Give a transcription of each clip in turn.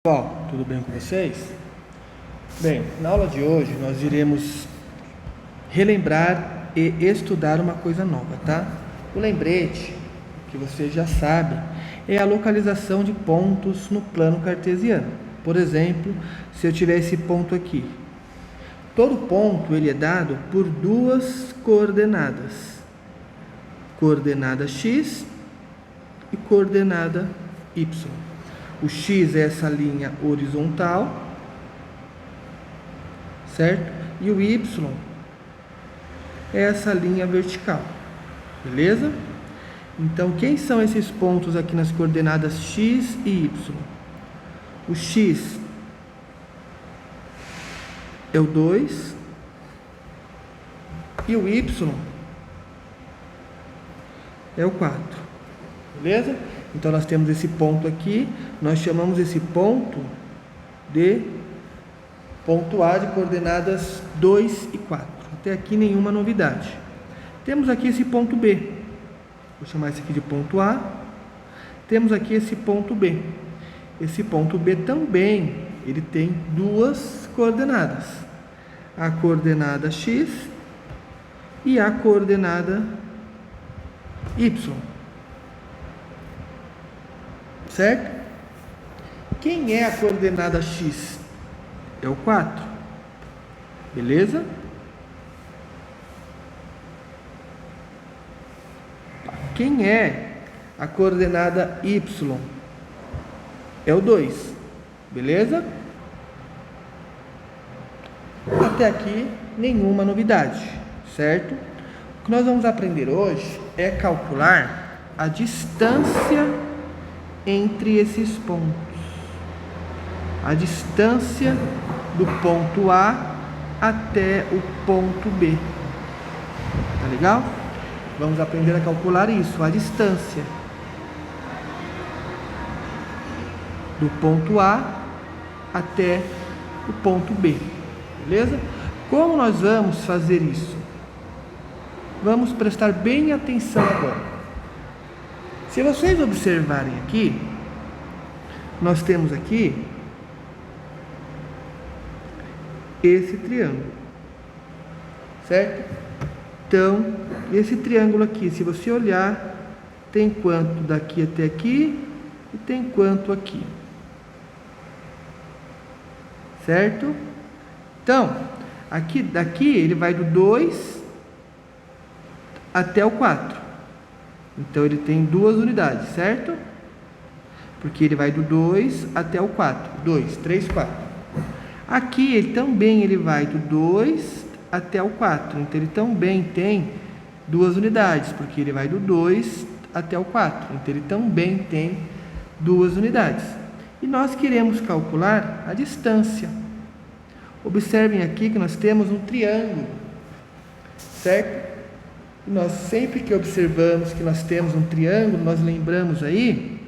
Pessoal, tudo bem com vocês? Bem, na aula de hoje nós iremos relembrar e estudar uma coisa nova, tá? O lembrete, que você já sabe, é a localização de pontos no plano cartesiano. Por exemplo, se eu tiver esse ponto aqui, todo ponto ele é dado por duas coordenadas, coordenada x e coordenada y. O x é essa linha horizontal, certo? E o y é essa linha vertical, beleza? Então, quem são esses pontos aqui nas coordenadas x e y? O x é o 2 e o y é o 4, beleza? Então, nós temos esse ponto aqui, nós chamamos esse ponto de ponto A de coordenadas 2 e 4. Até aqui nenhuma novidade. Temos aqui esse ponto B. Vou chamar esse aqui de ponto A. Temos aqui esse ponto B. Esse ponto B também, ele tem duas coordenadas. A coordenada X e a coordenada Y. Certo? Quem é a coordenada X? É o 4. Beleza? Quem é a coordenada Y? É o 2. Beleza? Até aqui, nenhuma novidade. Certo? O que nós vamos aprender hoje é calcular a distância entre esses pontos. A distância do ponto A até o ponto B. Tá legal? Vamos aprender a calcular isso, a distância do ponto A até o ponto B. Beleza? Como nós vamos fazer isso? Vamos prestar bem atenção agora. Se vocês observarem aqui, nós temos aqui esse triângulo, certo? Então, esse triângulo aqui, se você olhar, tem quanto daqui até aqui e tem quanto aqui, certo? Então, daqui ele vai do 2 até o 4. Então, ele tem duas unidades, certo? Porque ele vai do 2 até o 4. 2, 3, 4. Aqui, ele vai do 2 até o 4. Então, ele também tem duas unidades, porque ele vai do 2 até o 4. Então, ele também tem duas unidades. E nós queremos calcular a distância. Observem aqui que nós temos um triângulo, certo? E nós sempre que observamos que nós temos um triângulo, nós lembramos aí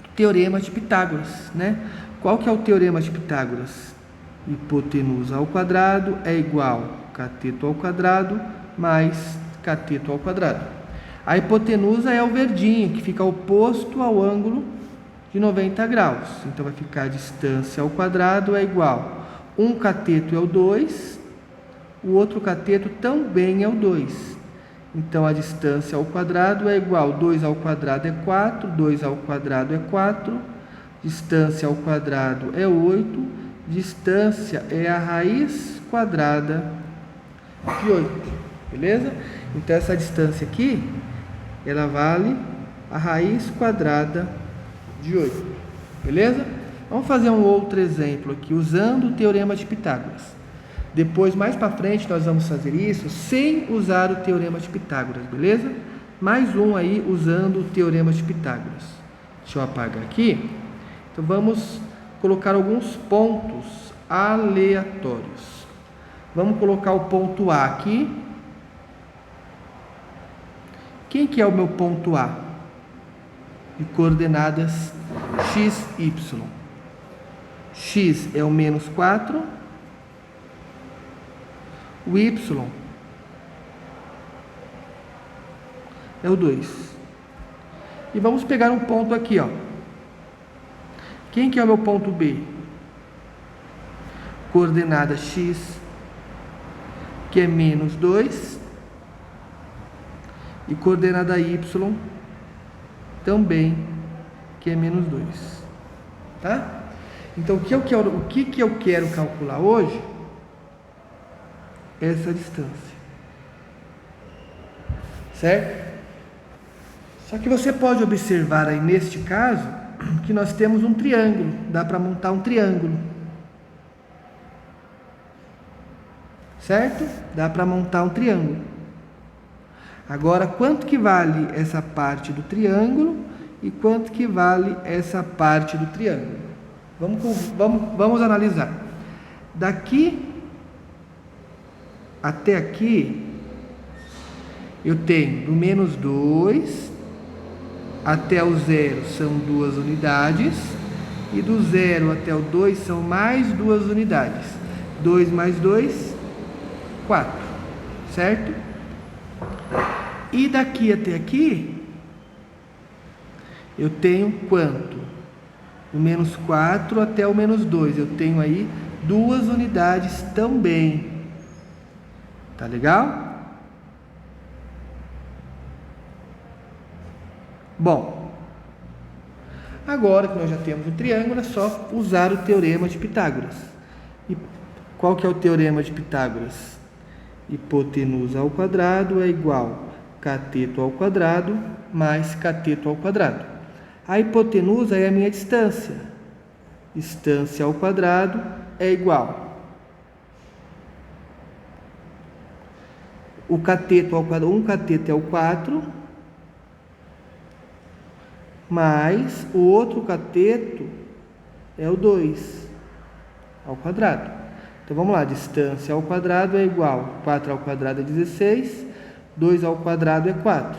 do teorema de Pitágoras, né? Qual que é o teorema de Pitágoras? Hipotenusa ao quadrado é igual a cateto ao quadrado mais cateto ao quadrado. A hipotenusa é o verdinho, que fica oposto ao ângulo de 90 graus. Então, vai ficar a distância ao quadrado é igual. Um cateto é o 2, o outro cateto também é o 2. Então, a distância ao quadrado é igual, 2 ao quadrado é 4, 2 ao quadrado é 4, distância ao quadrado é 8, distância é a raiz quadrada de 8, beleza? Então, essa distância aqui, ela vale a raiz quadrada de 8, beleza? Vamos fazer um outro exemplo aqui, usando o teorema de Pitágoras. Depois, mais para frente, nós vamos fazer isso sem usar o teorema de Pitágoras, beleza? Mais um aí usando o teorema de Pitágoras. Deixa eu apagar aqui. Então, vamos colocar alguns pontos aleatórios. Vamos colocar o ponto A aqui. Quem que é o meu ponto A? De coordenadas x, y. X é o menos 4. O y é o 2. E vamos pegar um ponto aqui, ó. Quem que é o meu ponto B? Coordenada x, que é menos 2, e coordenada y também, que é menos 2. Tá? Então, o que eu quero calcular hoje? Essa distância. Certo? Só que você pode observar aí neste caso que nós temos um triângulo. Dá para montar um triângulo. Certo? Dá para montar um triângulo. Agora, quanto que vale essa parte do triângulo e quanto que vale essa parte do triângulo? Vamos analisar. Daqui até aqui, eu tenho do menos 2 até o 0 são 2 unidades, e do 0 até o 2 são mais 2 unidades. 2 mais 2, 4, certo? E daqui até aqui, eu tenho quanto? Do menos 4 até o menos 2, eu tenho aí 2 unidades também. Tá legal? Bom, agora que nós já temos o triângulo, é só usar o teorema de Pitágoras. E qual que é o teorema de Pitágoras? Hipotenusa ao quadrado é igual a cateto ao quadrado mais cateto ao quadrado. A hipotenusa é a minha distância. Distância ao quadrado é igual. O cateto ao quadrado, um cateto é o 4, mais o outro cateto é o 2 ao quadrado. Então vamos lá, distância ao quadrado é igual, 4 ao quadrado é 16, 2 ao quadrado é 4.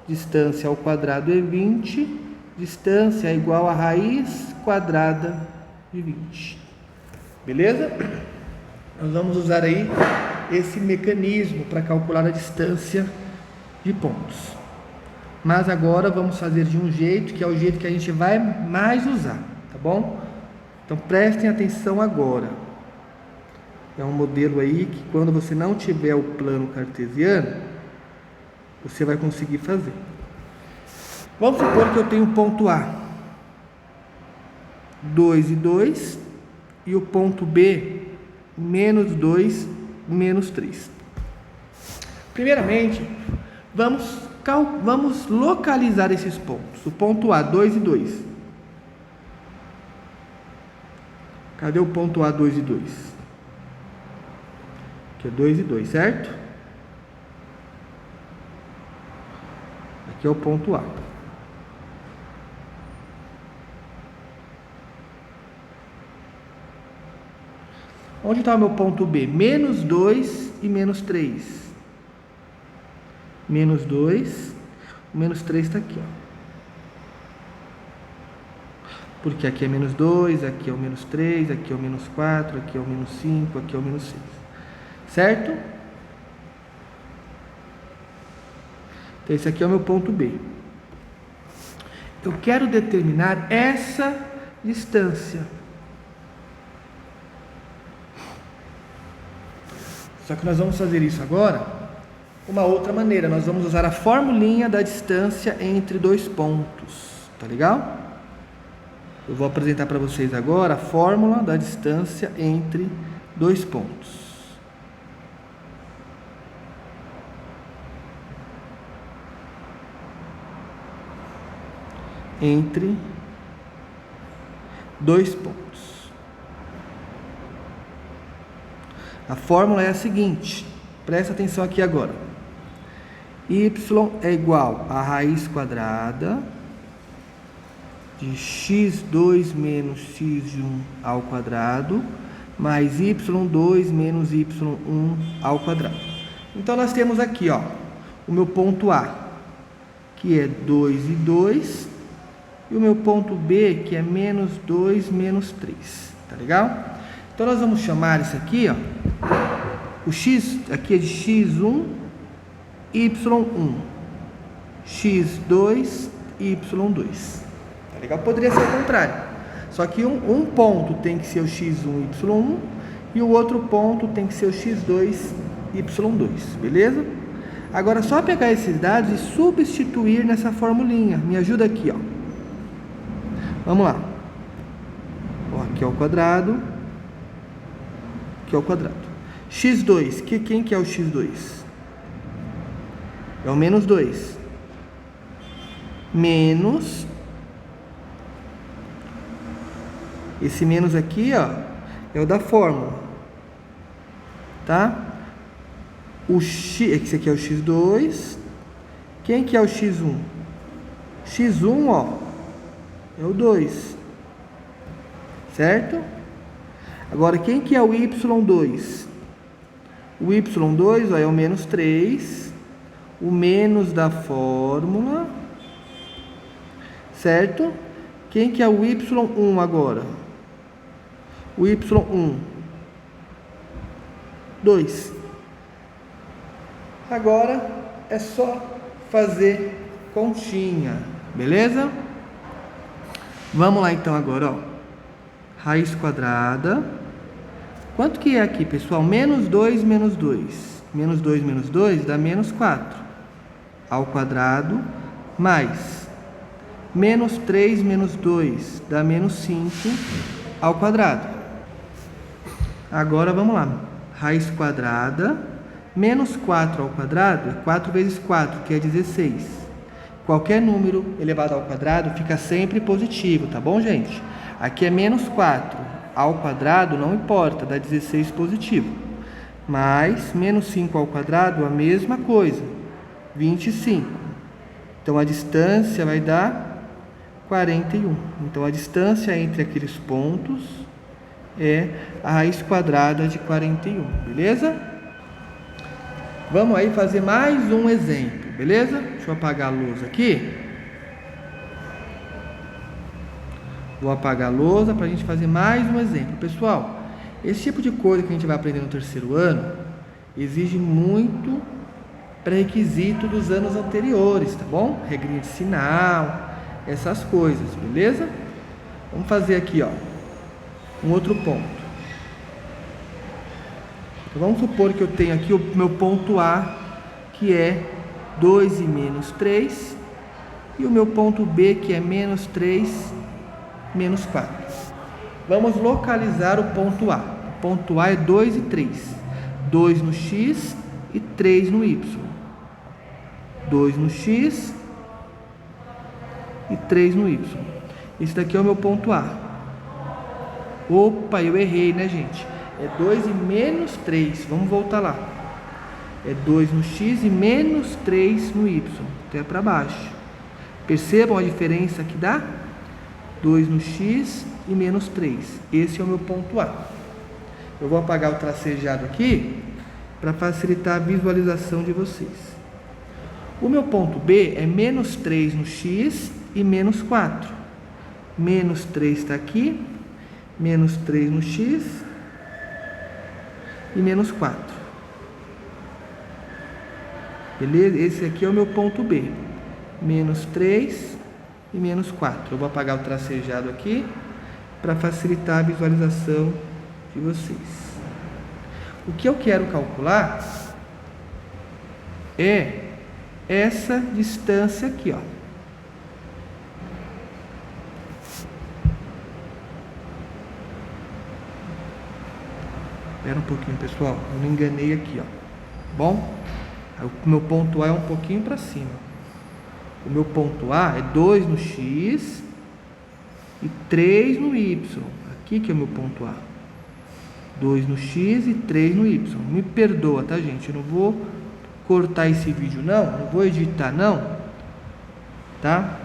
Distância ao quadrado é 20, distância é igual a raiz quadrada de 20. Beleza? Nós vamos usar aí esse mecanismo para calcular a distância de pontos. Mas agora vamos fazer de um jeito que é o jeito que a gente vai mais usar, tá bom? Então prestem atenção agora. É um modelo aí que quando você não tiver o plano cartesiano, você vai conseguir fazer. Vamos supor que eu tenho o ponto A, 2 e 2, e o ponto B, menos 2, menos 3. Primeiramente, vamos localizar esses pontos. O ponto A, 2 e 2. Cadê o ponto A, 2 e 2? Aqui é 2 e 2, certo? Aqui é o ponto A. Onde está o meu ponto B? Menos 2 e menos 3. Menos 2, menos 3 está aqui, ó. Porque aqui é menos 2, aqui é o menos 3, aqui é o menos 4, aqui é o menos 5, aqui é o menos 6. Certo? Então, esse aqui é o meu ponto B. Eu quero determinar essa distância. Só que nós vamos fazer isso agora uma outra maneira. Nós vamos usar a formulinha da distância entre dois pontos. Tá legal? Eu vou apresentar para vocês agora a fórmula da distância entre dois pontos. Entre dois pontos. A fórmula é a seguinte, presta atenção aqui agora. Y é igual a raiz quadrada de x2 menos x1 ao quadrado, mais y2 menos y1 ao quadrado. Então, nós temos aqui, ó, o meu ponto A, que é 2 e 2, e o meu ponto B, que é menos 2, menos 3. Tá legal? Então, nós vamos chamar isso aqui, ó, o x aqui é de x1, y1, x2, y2. Tá legal? Poderia ser o contrário. Só que um ponto tem que ser o x1, y1 e o outro ponto tem que ser o x2, y2, beleza? Agora é só pegar esses dados e substituir nessa formulinha. Me ajuda aqui, ó. Vamos lá. Ó, aqui é o quadrado. Aqui é o quadrado. x2, quem que é o x2? É o menos 2. Menos. Esse menos aqui, ó, é o da fórmula. Tá? O x, esse aqui é o x2. Quem que é o x1? x1, ó, é o 2. Certo? Agora, quem que é o y2? O y2, ó, é o menos 3. O menos da fórmula. Certo? Quem que é o y1 agora? O y1, 2. Agora é só fazer continha, beleza? Vamos lá então agora, ó. Raiz quadrada. Quanto que é aqui, pessoal? Menos 2 menos 2. Menos 2 menos 2 dá menos 4 ao quadrado, mais menos 3 menos 2 dá menos 5 ao quadrado. Agora vamos lá. Raiz quadrada. Menos 4 ao quadrado é 4 vezes 4, que é 16. Qualquer número elevado ao quadrado fica sempre positivo, tá bom, gente? Aqui é menos 4 ao quadrado, não importa, dá 16 positivo. Mais menos 5 ao quadrado, a mesma coisa, 25. Então, a distância vai dar 41. Então, a distância entre aqueles pontos é a raiz quadrada de 41, beleza? Vamos aí fazer mais um exemplo, beleza? Deixa eu apagar a luz aqui. Vou apagar a lousa para a gente fazer mais um exemplo. Pessoal, esse tipo de coisa que a gente vai aprender no terceiro ano exige muito pré-requisito dos anos anteriores, tá bom? Regrinha de sinal, essas coisas, beleza? Vamos fazer aqui, ó, um outro ponto. Então, vamos supor que eu tenho aqui o meu ponto A, que é 2 e menos 3, e o meu ponto B, que é menos 3, menos 4. Vamos localizar o ponto A. O ponto A é 2 e 3. 2 no X e 3 no Y. 2 no X e 3 no Y. Esse daqui é o meu ponto A. Opa, eu errei, né, gente? É 2 e menos 3. Vamos voltar lá. É 2 no X e menos 3 no Y. Até para baixo. Percebam a diferença que dá? 2 no X e menos 3. Esse é o meu ponto A. Eu vou apagar o tracejado aqui para facilitar a visualização de vocês. O meu ponto B é menos 3 no X e menos 4. Menos 3 está aqui. Menos 3 no X e menos 4. Beleza? Esse aqui é o meu ponto B. Menos 3 e menos 4. Eu vou apagar o tracejado aqui para facilitar a visualização de vocês. O que eu quero calcular é essa distância aqui, ó. Espera um pouquinho, pessoal. Eu me enganei aqui, ó. Bom, o meu ponto A é um pouquinho para cima. O meu ponto A é 2 no X e 3 no Y. Aqui que é o meu ponto A. 2 no X e 3 no Y. Me perdoa, tá, gente? Eu não vou cortar esse vídeo, não. Não vou editar, não. Tá?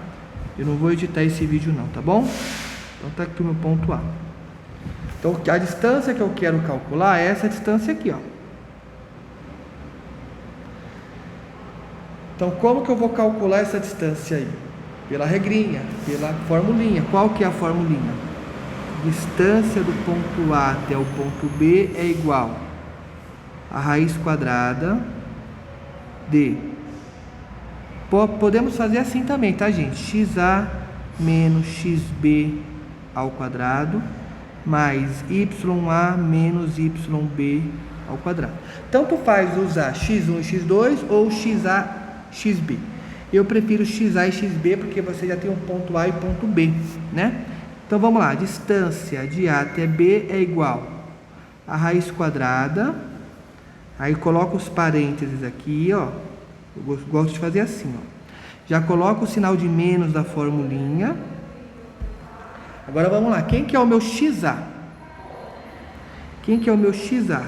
Eu não vou editar esse vídeo, não, tá bom? Então, tá aqui o meu ponto A. Então, a distância que eu quero calcular é essa distância aqui, ó. Então, como que eu vou calcular essa distância aí? Pela regrinha, pela formulinha. Qual que é a formulinha? Distância do ponto A até o ponto B é igual a raiz quadrada de... Podemos fazer assim também, tá, gente? XA menos XB ao quadrado mais YA menos YB ao quadrado. Tanto faz usar x1 e x2 ou xa, xb. Eu prefiro xa e xb porque você já tem um ponto A e ponto B, né? Então vamos lá, a distância de A até B é igual a raiz quadrada, aí coloco os parênteses aqui, ó. Eu gosto de fazer assim, ó. Já coloco o sinal de menos da formulinha. Agora vamos lá, quem que é o meu xa? Quem que é o meu xa?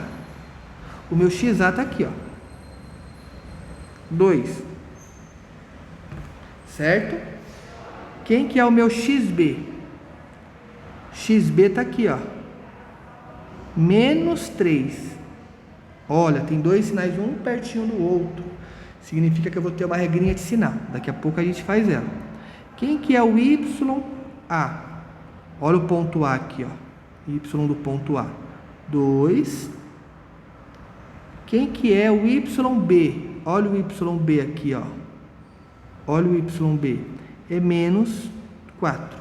O meu xa está aqui, ó. 2. Certo? Quem que é o meu xb? Xb está aqui, ó. Menos 3. Olha, tem dois sinais, um pertinho do outro. Significa que eu vou ter uma regrinha de sinal. Daqui a pouco a gente faz ela. Quem que é o YA? Olha o ponto A aqui, ó. Y do ponto A. 2. Quem que é o YB? Olha o YB aqui, ó. Olha o YB. É menos 4.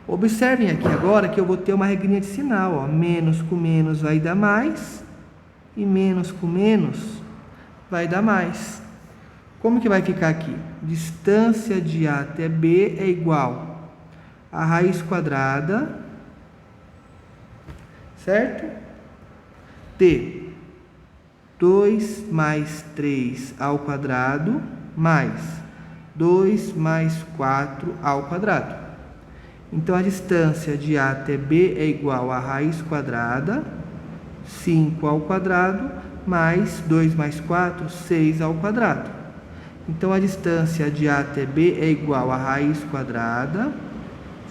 Observem aqui agora que eu vou ter uma regrinha de sinal, ó. Menos com menos vai dar mais. E menos com menos vai dar mais. Como que vai ficar aqui? Distância de A até B é igual a raiz quadrada, certo? De 2 mais 3 ao quadrado, mais 2 mais 4 ao quadrado. Então, a distância de A até B é igual a raiz quadrada, 5 ao quadrado, mais 2 mais 4, 6 ao quadrado. Então, a distância de A até B é igual a raiz quadrada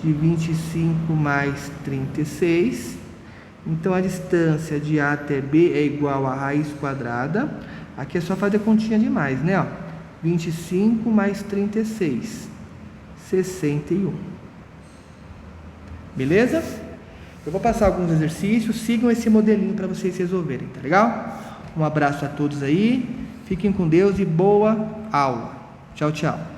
de 25 mais 36. Então, a distância de A até B é igual a raiz quadrada. Aqui é só fazer continha de mais, né? Ó, 25 mais 36, 61. Beleza? Eu vou passar alguns exercícios. Sigam esse modelinho para vocês resolverem, tá legal? Um abraço a todos aí. Fiquem com Deus e boa aula. Tchau, tchau.